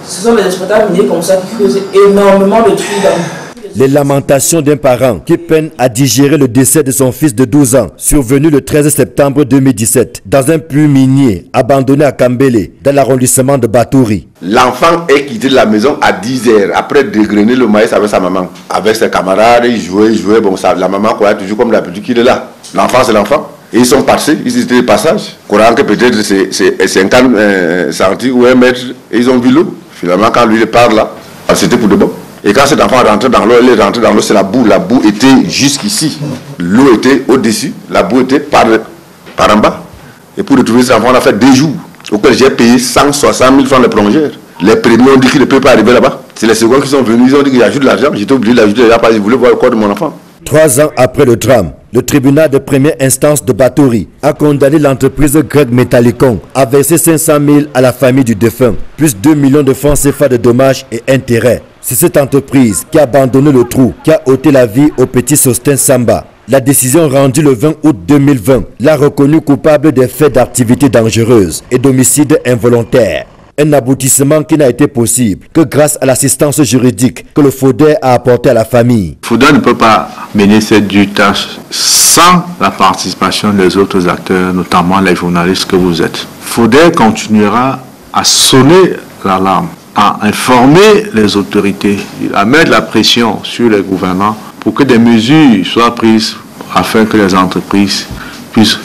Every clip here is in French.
Ce sont les exploitants miniers comme ça qui causent énormément de trous dans. Les lamentations d'un parent qui peine à digérer le décès de son fils de 12 ans, survenu le 13 septembre 2017, dans un puits minier abandonné à Kambele, dans l'arrondissement de Batouri. L'enfant est quitté de la maison à 10 h, après dégrainer le maïs avec sa maman. Avec ses camarades, ils jouaient. Bon, ça, la maman croyait toujours comme d'habitude qu'il est là. L'enfant, c'est l'enfant. Et ils sont passés, ils étaient de passage. Courant que peut-être c'est 50 cm ou 1 mètre, et ils ont vu l'eau. Finalement, quand lui il part là, c'était pour de bon. Et quand cet enfant rentrait dans l'eau, il est rentré dans l'eau, c'est la boue. La boue était jusqu'ici. L'eau était au-dessus, la boue était par en bas. Et pour retrouver cet enfant, on a fait 2 jours, auquel j'ai payé 160 000 francs de plongeurs. Les premiers ont dit qu'ils ne peuvent pas arriver là-bas. C'est les seconds qui sont venus, ils ont dit qu'il y a juste de l'argent. J'étais obligé d'ajouter de l'argent parce qu'ils voulaient voir le corps de mon enfant. 3 ans après le drame, le tribunal de première instance de Batouri a condamné l'entreprise Greg Métallicon à verser 500 000 à la famille du défunt, plus 2 millions de francs CFA de dommages et intérêts. C'est cette entreprise qui a abandonné le trou, qui a ôté la vie au petit Sostin Samba. La décision rendue le 20 août 2020 l'a reconnu coupable des faits d'activités dangereuses et d'homicide involontaire. Un aboutissement qui n'a été possible que grâce à l'assistance juridique que le FODER a apportée à la famille. FODER ne peut pas mener cette dure tâche sans la participation des autres acteurs, notamment les journalistes que vous êtes. FODER continuera à sonner l'alarme, à informer les autorités, à mettre la pression sur les gouvernants pour que des mesures soient prises afin que les entreprises puissent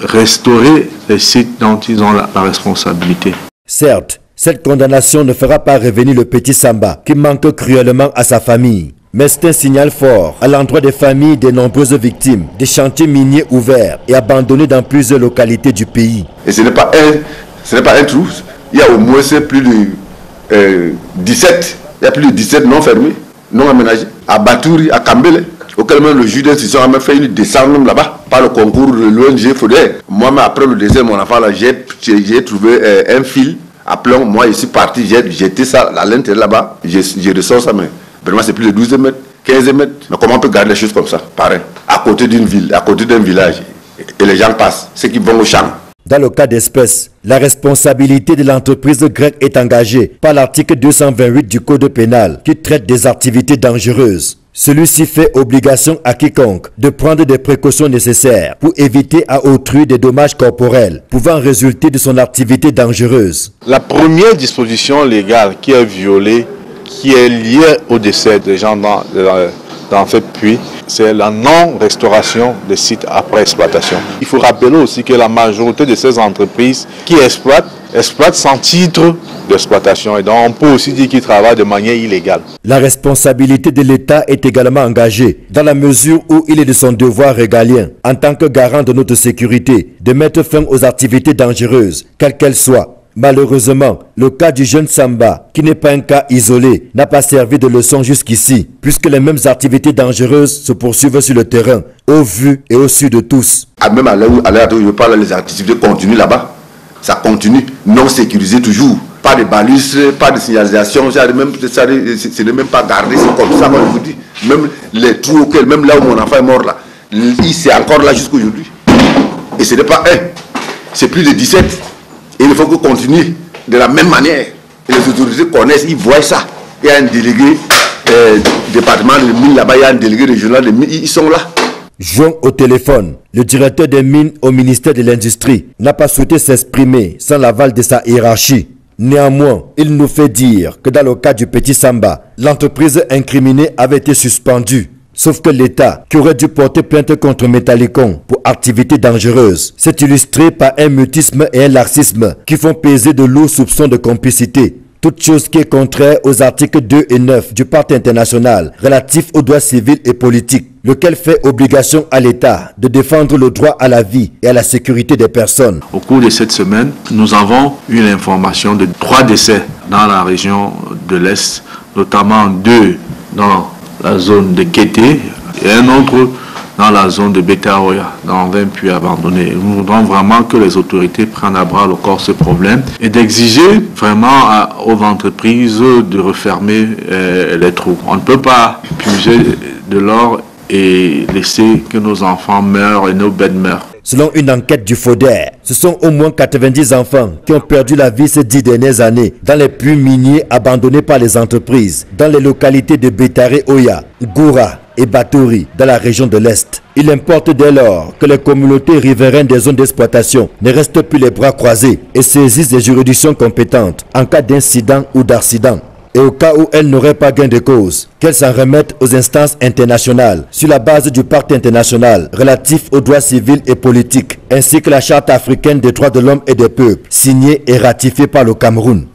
restaurer les sites dont ils ont la responsabilité. Certes, cette condamnation ne fera pas revenir le petit Samba qui manque cruellement à sa famille. Mais c'est un signal fort à l'endroit des familles des nombreuses victimes des chantiers miniers ouverts et abandonnés dans plusieurs localités du pays. Et ce n'est pas un trou, il y a au moins plus de 17, il y a plus de 17 non fermés, non aménagés, à Batouri, à Kambele, auquel même le juge d'instruction a même fait une descente même là-bas, par le concours de l'ONG FODER. Moi-même, après le décès de mon enfant, j'ai trouvé un fil à plomb. Moi, je suis parti, j'ai jeté ça à l'intérieur là-bas, j'ai ressort ça, mais vraiment, c'est plus de 12 mètres, 15 mètres. Mais comment on peut garder les choses comme ça, pareil, à côté d'une ville, à côté d'un village, et les gens passent, ceux qui vont au champ. Dans le cas d'espèce, la responsabilité de l'entreprise grecque est engagée par l'article 228 du Code pénal qui traite des activités dangereuses. Celui-ci fait obligation à quiconque de prendre des précautions nécessaires pour éviter à autrui des dommages corporels pouvant résulter de son activité dangereuse. La première disposition légale qui est violée, qui est liée au décès des gens dans ce puits, c'est la non-restauration des sites après exploitation. Il faut rappeler aussi que la majorité de ces entreprises qui exploitent sans titre d'exploitation, et donc on peut aussi dire qu'ils travaillent de manière illégale. La responsabilité de l'État est également engagée dans la mesure où il est de son devoir régalien, en tant que garant de notre sécurité, de mettre fin aux activités dangereuses, quelles qu'elles soient. Malheureusement, le cas du jeune Samba, qui n'est pas un cas isolé, n'a pas servi de leçon jusqu'ici, puisque les mêmes activités dangereuses se poursuivent sur le terrain, au vu et au su de tous. Même à l'heure où je parle, les activités continuent là-bas. Ça continue, non sécurisé toujours. Pas de balises, pas de signalisation, ce n'est même pas gardé, c'est comme ça, moi je vous dis. Même les trous auxquels, même là où mon enfant est mort là, c'est encore là jusqu'à aujourd'hui. Et ce n'est pas un, c'est plus de 17. Et il faut qu'on continue de la même manière. Et les autorités connaissent, ils voient ça. Il y a un délégué département de mines là-bas, il y a un délégué régional de mines, ils sont là. Joint au téléphone, le directeur des mines au ministère de l'Industrie n'a pas souhaité s'exprimer sans l'aval de sa hiérarchie. Néanmoins, il nous fait dire que dans le cas du petit Samba, l'entreprise incriminée avait été suspendue. Sauf que l'État, qui aurait dû porter plainte contre Métallicon pour activités dangereuses, s'est illustré par un mutisme et un laxisme qui font peser de lourds soupçons de complicité. Toute chose qui est contraire aux articles 2 et 9 du Pacte international relatif aux droits civils et politiques, lequel fait obligation à l'État de défendre le droit à la vie et à la sécurité des personnes. Au cours de cette semaine, nous avons eu l'information de 3 décès dans la région de l'Est, notamment 2 dans la zone de Kété et un autre dans la zone de Betaoya, dans un puits abandonné. Nous voudrons vraiment que les autorités prennent à bras le corps ce problème et d'exiger vraiment aux entreprises de refermer les trous. On ne peut pas puiser de l'or et laisser que nos enfants meurent et nos bêtes meurent. Selon une enquête du FODER, ce sont au moins 90 enfants qui ont perdu la vie ces 10 dernières années dans les puits miniers abandonnés par les entreprises dans les localités de Bétaré Oya, Goura et Batori dans la région de l'Est. Il importe dès lors que les communautés riveraines des zones d'exploitation ne restent plus les bras croisés et saisissent les juridictions compétentes en cas d'incident ou d'accident. Et au cas où elles n'auraient pas gain de cause, qu'elles s'en remettent aux instances internationales sur la base du pacte international relatif aux droits civils et politiques, ainsi que la charte africaine des droits de l'homme et des peuples, signée et ratifiée par le Cameroun.